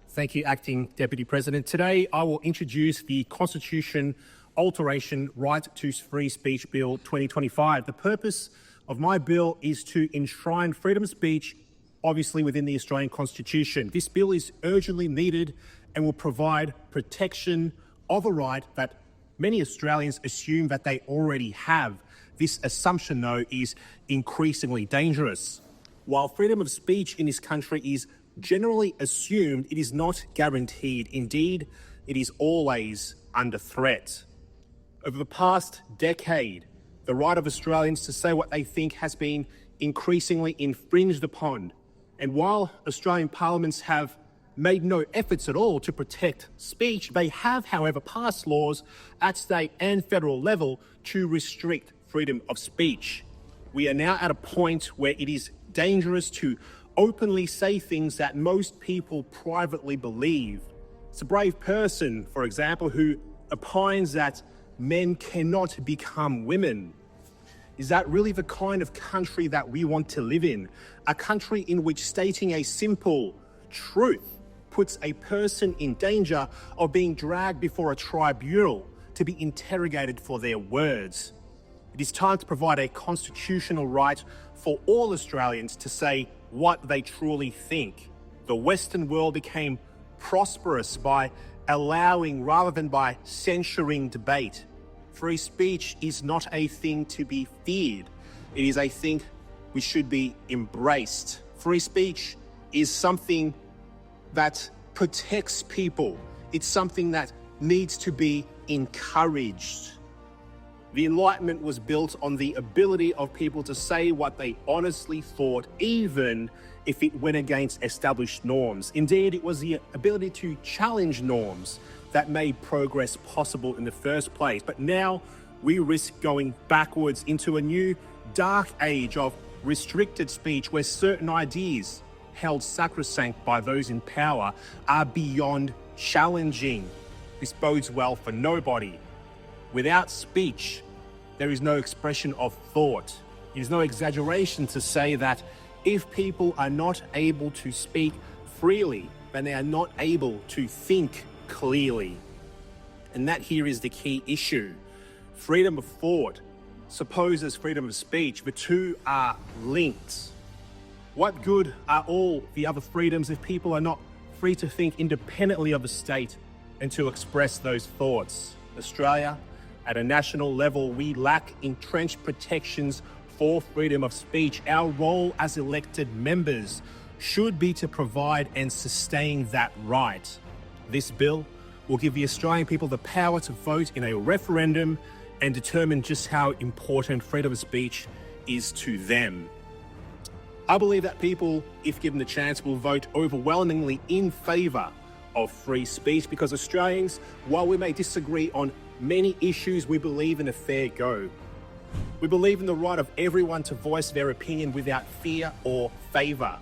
Thank you, Acting Deputy President. Today, I will introduce the Constitution Alteration Right to Free Speech Bill 2025. The purpose of my bill is to enshrine freedom of speech, obviously within the Australian Constitution. This bill is urgently needed and will provide protection of a right that many Australians assume that they already have. This assumption, though, is increasingly dangerous. While freedom of speech in this country is generally assumed, it is not guaranteed. Indeed, it is always under threat. Over the past decade, the right of Australians to say what they think has been increasingly infringed upon. And while Australian parliaments have made no efforts at all to protect speech, they have, however, passed laws at state and federal level to restrict freedom of speech. We are now at a point where it is dangerous to openly say things that most people privately believe. It's a brave person, for example, who opines that men cannot become women. Is that really the kind of country that we want to live in? A country in which stating a simple truth puts a person in danger of being dragged before a tribunal to be interrogated for their words. It is time to provide a constitutional right for all Australians to say what they truly think. The Western world became prosperous by allowing rather than by censoring debate. Free speech is not a thing to be feared. It is a thing we should be embraced. Free speech is something that protects people. It's something that needs to be encouraged. The Enlightenment was built on the ability of people to say what they honestly thought, even if it went against established norms. Indeed, it was the ability to challenge norms that made progress possible in the first place. But now we risk going backwards into a new dark age of restricted speech where certain ideas held sacrosanct by those in power are beyond challenging. This bodes well for nobody. Without speech, there is no expression of thought. It is no exaggeration to say that if people are not able to speak freely, then they are not able to think clearly. And that here is the key issue. Freedom of thought supposes freedom of speech. The two are linked. What good are all the other freedoms if people are not free to think independently of the state and to express those thoughts? Australia, at a national level, we lack entrenched protections for freedom of speech. Our role as elected members should be to provide and sustain that right. This bill will give the Australian people the power to vote in a referendum and determine just how important freedom of speech is to them. I believe that people, if given the chance, will vote overwhelmingly in favour of free speech because Australians, while we may disagree on many issues, we believe in a fair go. We believe in the right of everyone to voice their opinion without fear or favour.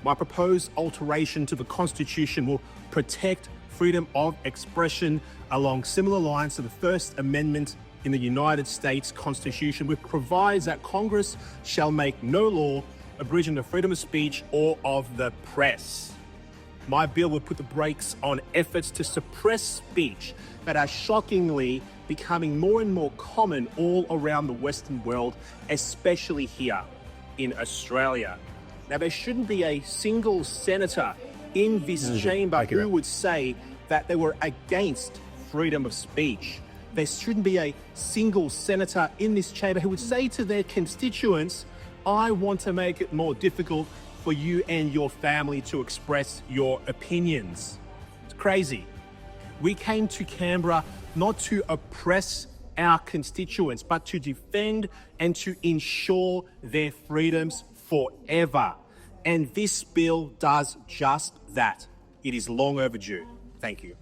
My proposed alteration to the Constitution will protect freedom of expression along similar lines to the First Amendment in the United States Constitution, which provides that Congress shall make no law abridging the freedom of speech or of the press. My bill would put the brakes on efforts to suppress speech that are shockingly becoming more and more common all around the Western world, especially here in Australia. Now, there shouldn't be a single senator in this chamber who would say that they were against freedom of speech. There shouldn't be a single senator in this chamber who would say to their constituents, I want to make it more difficult for you and your family to express your opinions. It's crazy. We came to Canberra not to oppress our constituents, but to defend and to ensure their freedoms forever. And this bill does just that. It is long overdue. Thank you.